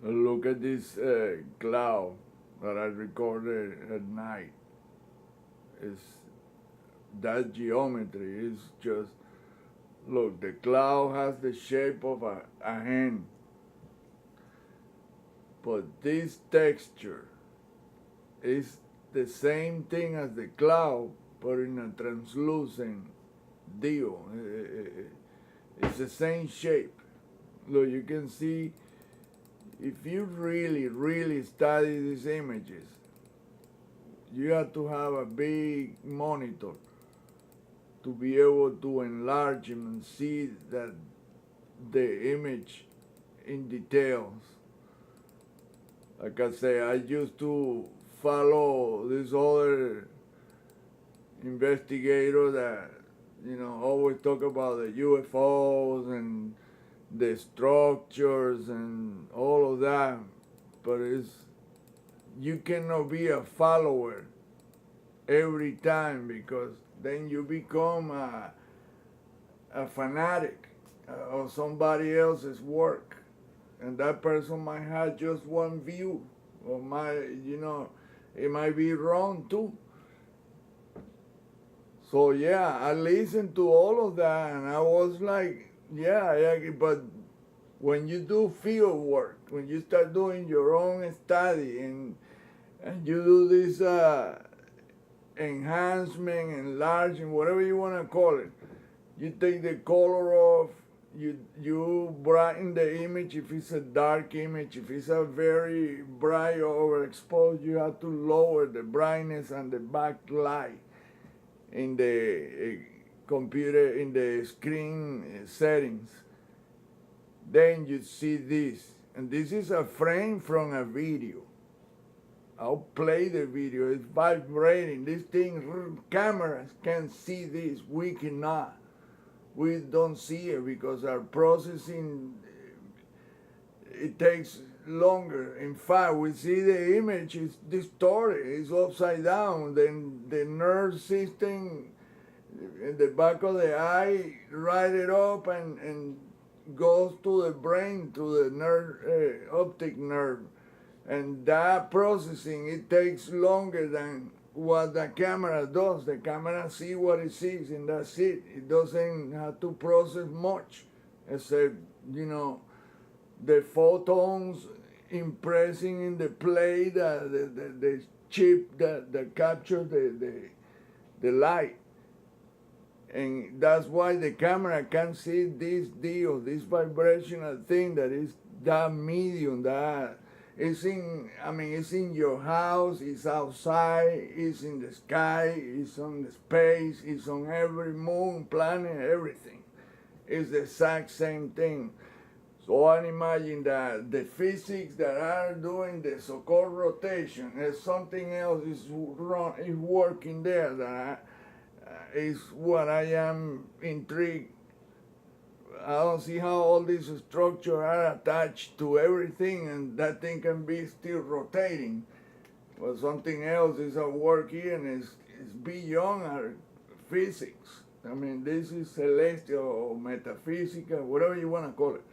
Look at this cloud that I recorded at night. It's, that geometry is just, look, the cloud has the shape of a hand, but this texture is the same thing as the cloud, but in a translucent deal. It's the same shape. Look, you can see, if you really, really study these images, you have to have a big monitor to be able to enlarge them and see that the image in details. Like I say, I used to follow this other investigator that, always talk about the UFOs and the structures and all of that, but you cannot be a follower every time, because then you become a fanatic of somebody else's work, and that person might have just one view, or it might be wrong too. So yeah, I listened to all of that, and I was like, yeah, but when you do field work, when you start doing your own study, and you do this enhancement, enlarging, whatever you want to call it, you take the color off, you brighten the image if it's a dark image. If it's a very bright or overexposed, you have to lower the brightness and the backlight in the computer, in the screen settings. Then you see this, and this is a frame from a video. I'll play the video. It's vibrating. This thing, cameras can see this. We cannot. We don't see it because our processing, it takes longer. In fact, we see the image is distorted. It's upside down. Then the nerve system in the back of the eye write it up and goes to the brain, to the nerve, optic nerve. And that processing, it takes longer than what the camera does. The camera sees what it sees, and that's it. It doesn't have to process much, except, the photons impressing in the plate, the chip that captures the light. And that's why the camera can see this deal, this vibrational thing that is that medium, that it's in your house, it's outside, it's in the sky, it's on the space, it's on every moon, planet, everything. It's the exact same thing. So I imagine that the physics that are doing the so-called rotation is something else is working there that is what I am intrigued. I don't see how all these structures are attached to everything, and that thing can be still rotating. But something else is at work here, and it's beyond our physics. I mean, this is celestial or metaphysical, whatever you want to call it.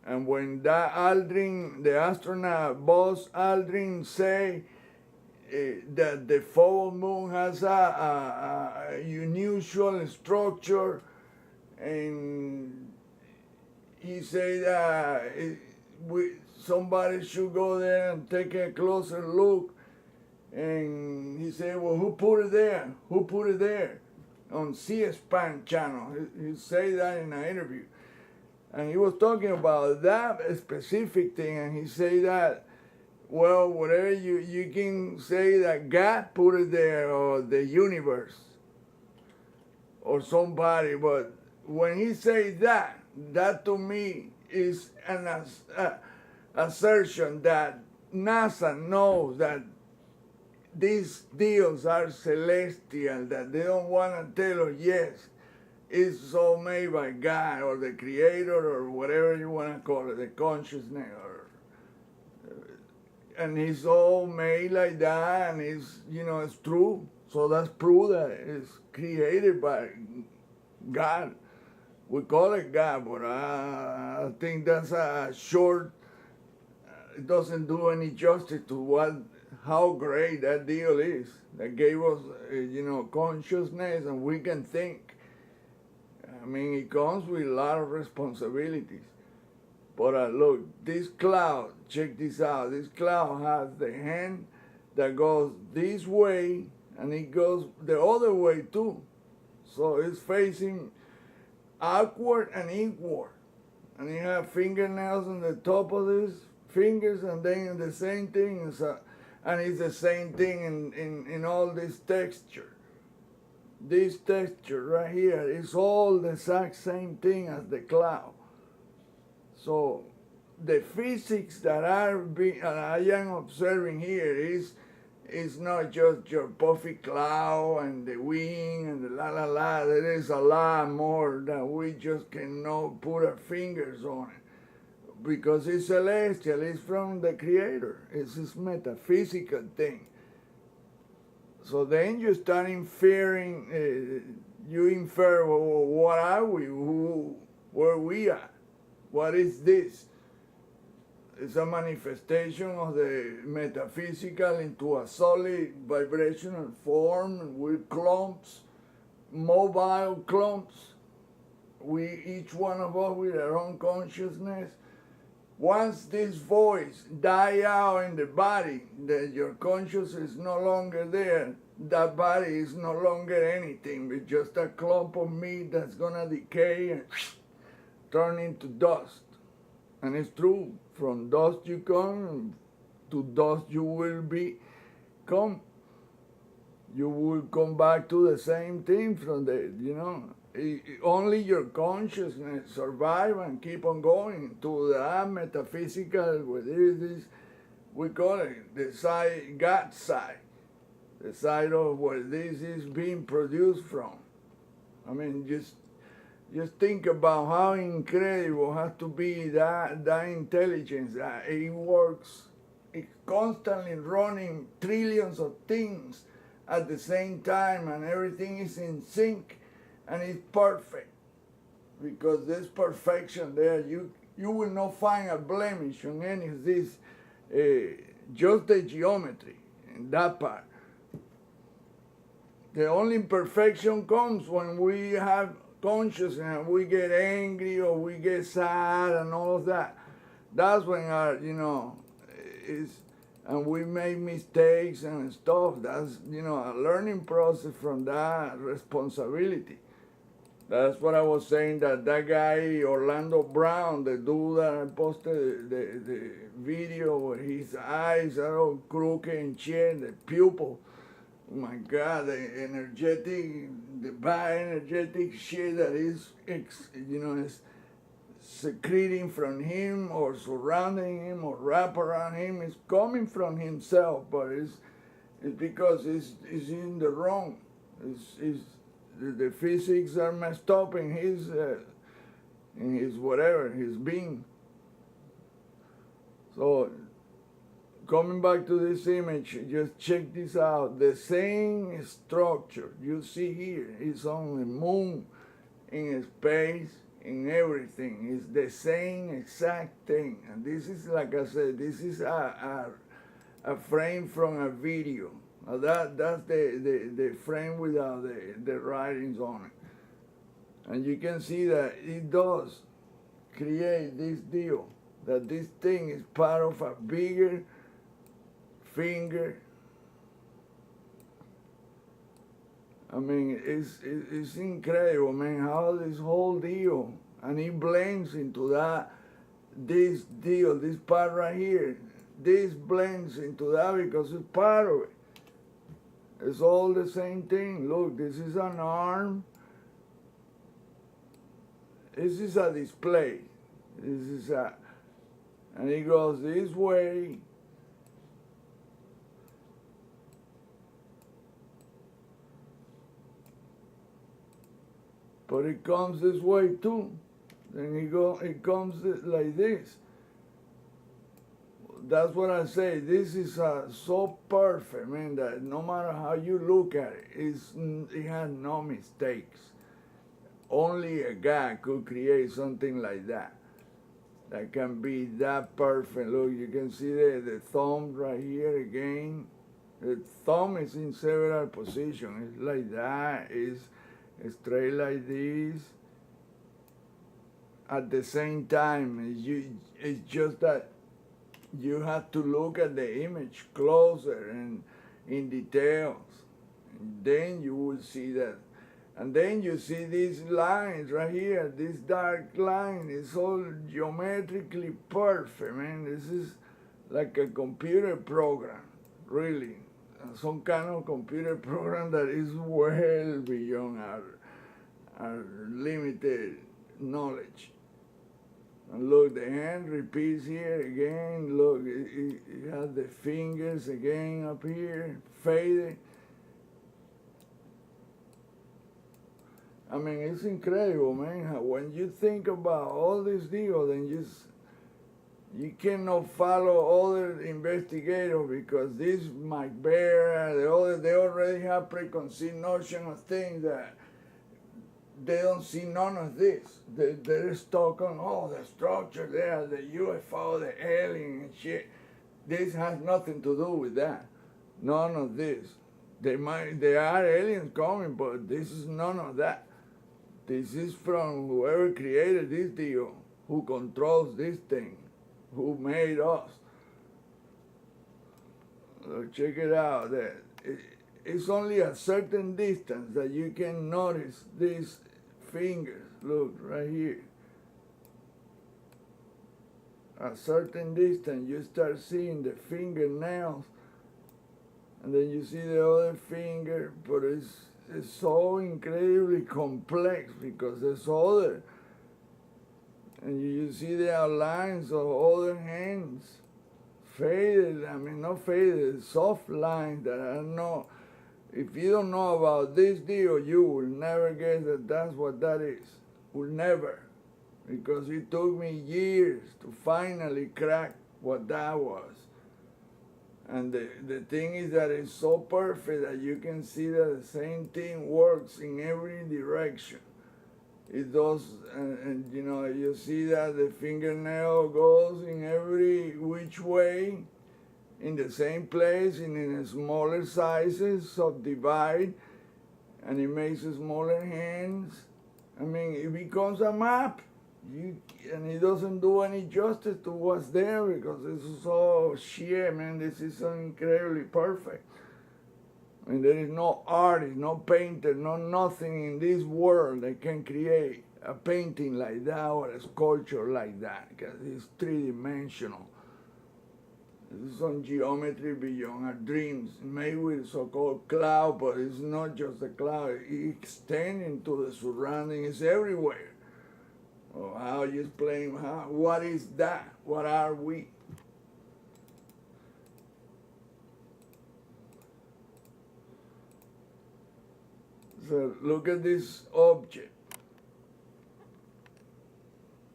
And when that Aldrin, the astronaut Buzz Aldrin, say that the full moon has a unusual structure, and he said that somebody should go there and take a closer look. And he said, well, who put it there? Who put it there? On C-SPAN channel. He said that in an interview. And he was talking about that specific thing, and he said that, well, whatever you can say that God put it there, or the universe, or somebody, but when he says that to me is an assertion that NASA knows that these deals are celestial, that they don't want to tell us, yes, it's all made by God, or the creator, or whatever you want to call it, the consciousness, and it's all made like that, and it's true. So that's proof that it's created by God. We call it God, but I I think that's a short, it doesn't do any justice to how great that deal is. That gave us, consciousness and we can think. I mean, it comes with a lot of responsibilities. But look, this cloud, check this out. This cloud has the hand that goes this way and it goes the other way too. So it's facing outward and inward. And you have fingernails on the top of these fingers and then the same thing. And it's the same thing in all this texture. This texture right here is all the exact same thing as the cloud. So the physics that I am observing here is not just your puffy cloud and the wind and the la la la. There is a lot more that we just cannot put our fingers on it because it's celestial. It's from the Creator. It's this metaphysical thing. So then you start inferring. You infer, well, what are we? Where we are? What is this? It's a manifestation of the metaphysical into a solid vibrational form with clumps, mobile clumps. Each one of us with our own consciousness. Once this voice die out in the body, that your consciousness is no longer there, that body is no longer anything, but just a clump of meat that's gonna decay and turn into dust. And it's true, from dust you come, to dust you will come. You will come back to the same thing from only your consciousness survive and keep on going to that metaphysical, whether it is, we call it the side, God side, the side of where this is being produced from. I mean, just think about how incredible has to be that intelligence. It works, it's constantly running trillions of things at the same time, and everything is in sync, and it's perfect. Because there's perfection there. You will not find a blemish on any of this, just the geometry in that part. The only imperfection comes when we have consciousness and we get angry or we get sad and all of that. That's when and we make mistakes and stuff. That's, a learning process from that responsibility. That's what I was saying, that guy, Orlando Brown, the dude that I posted the video where his eyes are all crooked and shit, the pupil. Oh my God, the bad energetic shit that is, is secreting from him or surrounding him or wrap around him is coming from himself, but it's because it's in the wrong. The physics are messed up in his whatever, his being. So, coming back to this image, just check this out. The same structure you see here is on the moon, in space, in everything. It's the same exact thing. And this is, like I said, this is a frame from a video. That's the frame without the writings on it. And you can see that it does create this deal, that this thing is part of a bigger finger. I mean, it's incredible, man, how this whole deal, and it blends into this deal, this part right here. This blends into that because it's part of it. It's all the same thing. Look, this is an arm. This is a display. And it goes this way. But it comes this way too. Then it comes like this. That's what I say. This is so perfect, man, that no matter how you look at it, it has no mistakes. Only a God could create something like that. that can be that perfect. Look, you can see the thumb right here again. The thumb is in several positions. It's like that. It's straight like this. At the same time, it's just that you have to look at the image closer and in details. And then you will see that. And then you see these lines right here. This dark line is all geometrically perfect, man. This is like a computer program, really. Some kind of computer program that is well beyond our limited knowledge. And look, the hand repeats here again. Look, it has the fingers again up here, faded. I mean, it's incredible, man. When you think about all this deal, then you cannot follow other investigators because this Mike Bear, they already have preconceived notion of things that they don't see none of this. They're stuck on, the structure there, the UFO, the alien and shit. This has nothing to do with that. None of this. There are aliens coming, but this is none of that. This is from whoever created this deal, who controls this thing, who made us. So check it out. It's only a certain distance that you can notice these fingers. Look, right here. A certain distance, you start seeing the fingernails, and then you see the other finger, but it's so incredibly complex because there's other, and you see the outlines of other hands, faded, not faded, soft lines that are not, if you don't know about this deal, you will never guess that that's what that is. Will never. Because it took me years to finally crack what that was. And the thing is that it's so perfect that you can see that the same thing works in every direction. It does, and you see that the fingernail goes in every which way, in the same place, and in smaller sizes, subdivide, and it makes smaller hands. It becomes a map. And it doesn't do any justice to what's there because it's so sheer, man. This is so incredibly perfect. There is no artist, no painter, no nothing in this world that can create a painting like that or a sculpture like that because it's three-dimensional. This is some geometry beyond our dreams, made with so-called cloud, but it's not just a cloud. It extends into the surroundings everywhere. How you explain, what is that? What are we? So look at this object.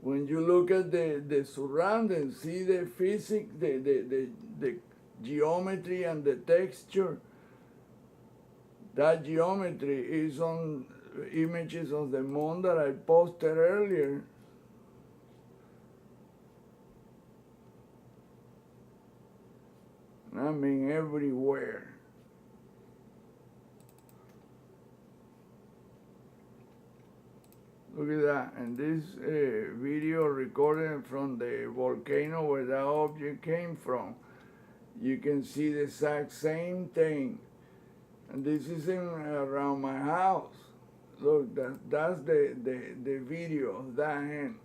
When you look at the surroundings, see the physics, the geometry and the texture. That geometry is on images of the moon that I posted earlier. Everywhere. Look at that. And this video recorded from the volcano where that object came from. You can see the exact same thing. And this is around my house. Look, that's the video of that hand.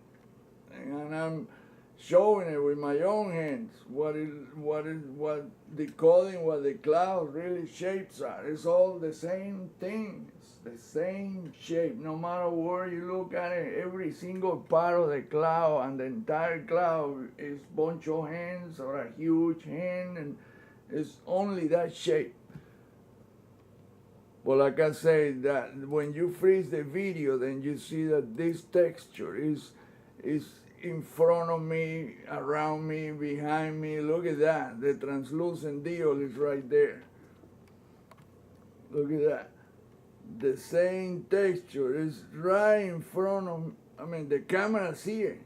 And I'm showing it with my own hands. What decoding what the clouds really shapes are. It's all the same thing. It's the same shape. No matter where you look at it, every single part of the cloud and the entire cloud is a bunch of hands or a huge hand, and it's only that shape. Well, like I say, that when you freeze the video, then you see that this texture is in front of me, around me, behind me. Look at that. The translucent deal is right there. Look at that. The same texture is right in front of me. The camera's here.